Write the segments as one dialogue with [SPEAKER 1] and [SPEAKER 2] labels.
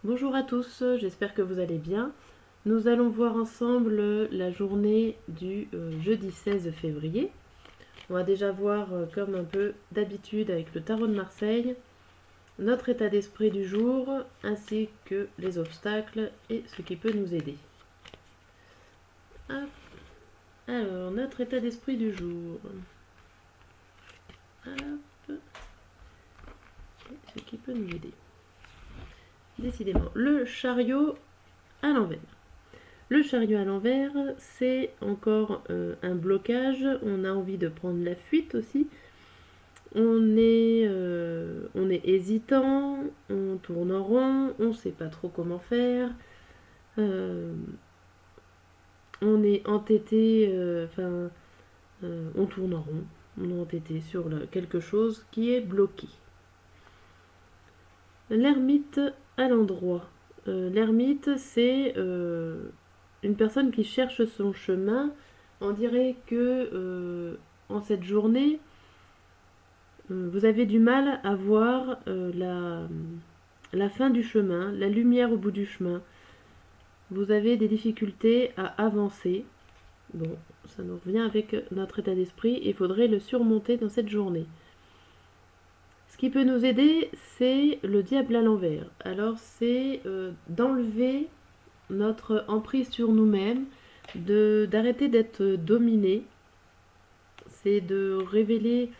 [SPEAKER 1] Bonjour à tous, j'espère que vous allez bien. Nous allons voir ensemble la journée du jeudi 16 février. On va déjà voir, comme un peu d'habitude avec le tarot de Marseille, notre état d'esprit du jour, ainsi que les obstacles et ce qui peut nous aider. Hop. Alors, notre état d'esprit du jour. Hop. Et ce qui peut nous aider. Décidément, le chariot à l'envers. Le chariot à l'envers, c'est encore un blocage. On a envie de prendre la fuite aussi. On est hésitant, on tourne en rond, on ne sait pas trop comment faire. On est entêté, on tourne en rond. On est entêté sur quelque chose qui est bloqué. L'ermite à l'endroit. L'ermite, c'est une personne qui cherche son chemin. On dirait que en cette journée, vous avez du mal à voir la fin du chemin, la lumière au bout du chemin. Vous avez des difficultés à avancer. Bon, ça nous revient avec notre état d'esprit. Il faudrait le surmonter dans cette journée. Ce qui peut nous aider, c'est le diable à l'envers. Alors, c'est d'enlever notre emprise sur nous-mêmes, d'arrêter d'être dominé. C'est de révéler,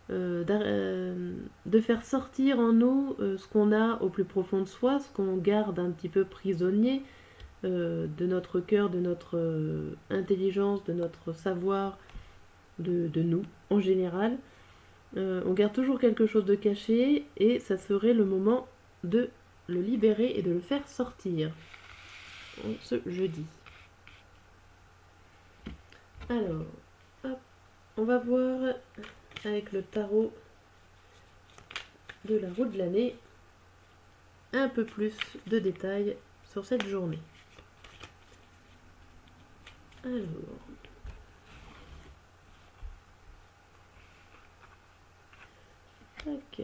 [SPEAKER 1] de faire sortir en nous ce qu'on a au plus profond de soi, ce qu'on garde un petit peu prisonnier de notre cœur, de notre intelligence, de notre savoir, de nous en général. On garde toujours quelque chose de caché et ça serait le moment de le libérer et de le faire sortir ce jeudi. Alors, hop, on va voir avec le tarot de la roue de l'année un peu plus de détails sur cette journée. Alors, tac.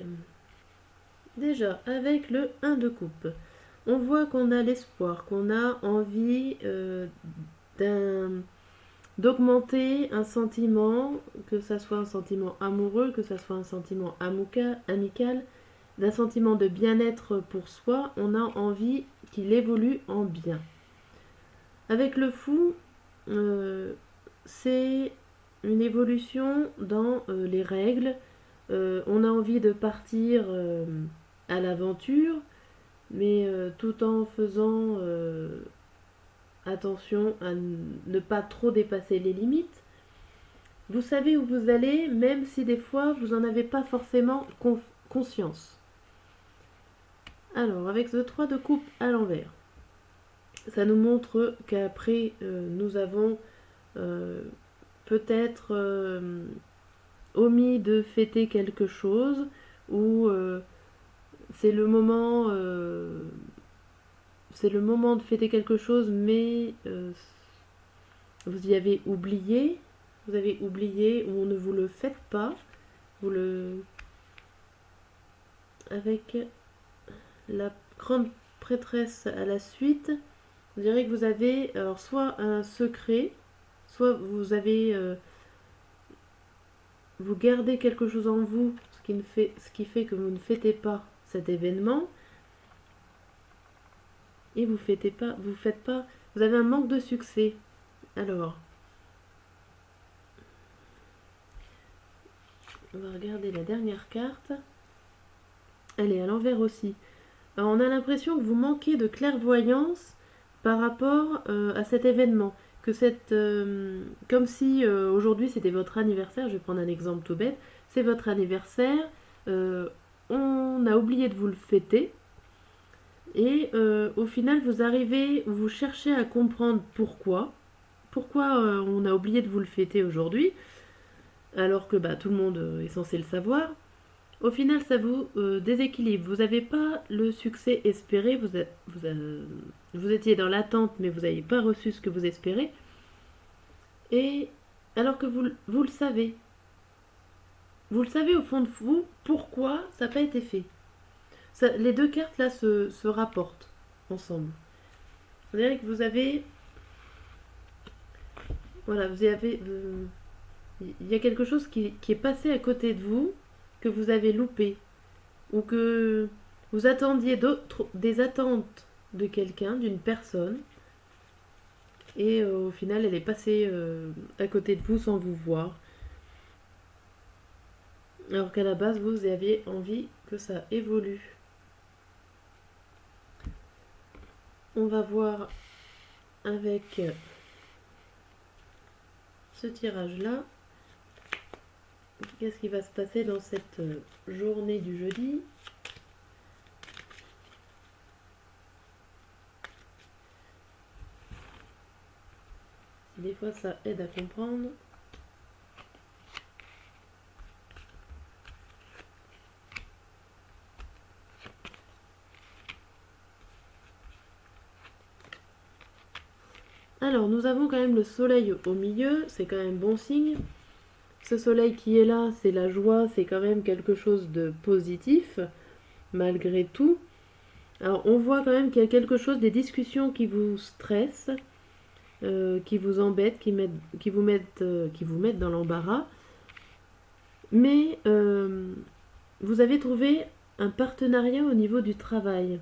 [SPEAKER 1] Déjà, avec le 1 de coupe, on voit qu'on a l'espoir, qu'on a envie d'augmenter un sentiment, que ça soit un sentiment amoureux, que ça soit un sentiment amical, d'un sentiment de bien-être pour soi. On a envie qu'il évolue en bien. Avec le fou, c'est une évolution dans les règles. On a envie de partir à l'aventure, mais tout en faisant attention à ne pas trop dépasser les limites. Vous savez où vous allez, même si des fois vous n'en avez pas forcément conscience. Alors, avec ce 3 de coupe à l'envers, ça nous montre qu'après, nous avons peut-être omis de fêter quelque chose, ou c'est le moment de fêter quelque chose, mais vous y avez oublié, ou ne vous le faites pas, vous le... Avec la grande prêtresse à la suite, vous direz que vous avez alors soit un secret, soit vous avez vous gardez quelque chose en vous, ce qui fait que vous ne fêtez pas cet événement, et vous faites pas, vous avez un manque de succès. Alors, on va regarder la dernière carte. Elle est à l'envers aussi. Alors, on a l'impression que vous manquez de clairvoyance par rapport à cet événement. Comme si aujourd'hui c'était votre anniversaire, je vais prendre un exemple tout bête, c'est votre anniversaire, on a oublié de vous le fêter, et au final vous cherchez à comprendre pourquoi on a oublié de vous le fêter aujourd'hui, alors que tout le monde est censé le savoir. Au final, ça vous déséquilibre. Vous n'avez pas le succès espéré. Vous étiez dans l'attente, mais vous n'avez pas reçu ce que vous espérez. Et alors que vous le savez. Vous le savez au fond de vous pourquoi ça n'a pas été fait. Les deux cartes là se rapportent. ensemble. On dirait que vous avez... Voilà, vous avez... il y a quelque chose qui est passé à côté de vous, que vous avez loupé, ou que vous attendiez des attentes de quelqu'un, d'une personne, et au final elle est passée à côté de vous sans vous voir. Alors qu'à la base vous aviez envie que ça évolue. On va voir avec ce tirage là qu'est-ce qui va se passer dans cette journée du jeudi. Des fois ça aide à comprendre. Alors nous avons quand même le soleil au milieu, c'est quand même bon signe. Ce soleil qui est là, c'est la joie, c'est quand même quelque chose de positif, malgré tout. Alors on voit quand même qu'il y a quelque chose, des discussions qui vous stressent, qui vous embêtent, qui vous mettent dans l'embarras. Mais vous avez trouvé un partenariat au niveau du travail.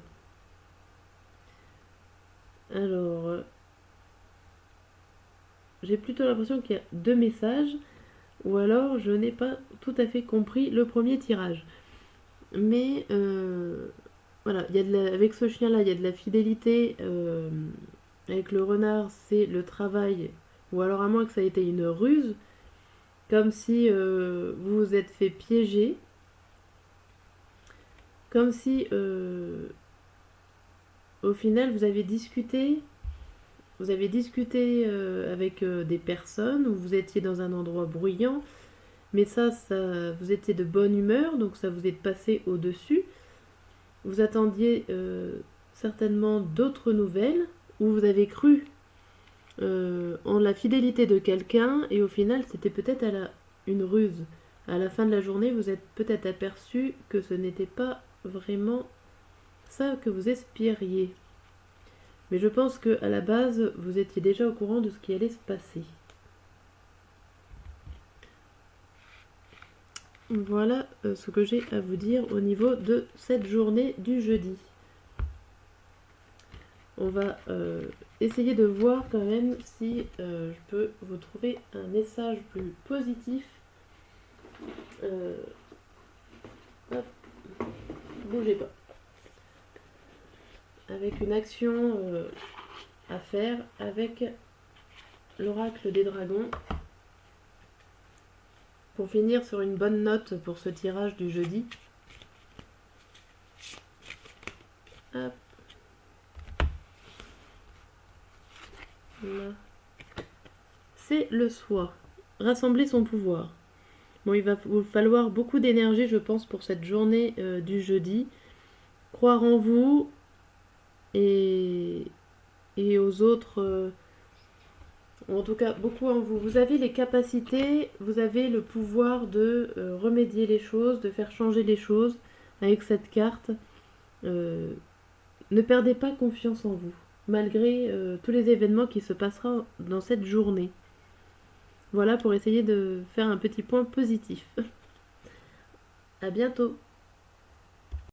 [SPEAKER 1] Alors, j'ai plutôt l'impression qu'il y a deux messages, ou alors je n'ai pas tout à fait compris le premier tirage. Mais voilà, avec ce chien-là, il y a de la fidélité. Avec le renard, c'est le travail. Ou alors à moins que ça ait été une ruse, comme si vous vous êtes fait piéger. Comme si au final vous avez discuté avec des personnes, où vous étiez dans un endroit bruyant, mais ça vous étiez de bonne humeur, donc ça vous est passé au-dessus. Vous attendiez certainement d'autres nouvelles, où vous avez cru en la fidélité de quelqu'un, et au final c'était peut-être une ruse. À la fin de la journée, vous êtes peut-être aperçu que ce n'était pas vraiment ça que vous espériez. Mais je pense qu'à la base, vous étiez déjà au courant de ce qui allait se passer. Voilà ce que j'ai à vous dire au niveau de cette journée du jeudi. On va essayer de voir quand même si je peux vous trouver un message plus positif. Hop, bougez pas. Avec une action à faire avec l'oracle des dragons. Pour finir sur une bonne note pour ce tirage du jeudi. Hop. Là. C'est le soi. Rassembler son pouvoir. Bon, il va vous falloir beaucoup d'énergie, je pense, pour cette journée du jeudi. Croire en vous et aux autres... en tout cas, beaucoup en vous. Vous avez les capacités, vous avez le pouvoir de remédier les choses, de faire changer les choses avec cette carte. Ne perdez pas confiance en vous, malgré tous les événements qui se passeront dans cette journée. Voilà pour essayer de faire un petit point positif. À bientôt.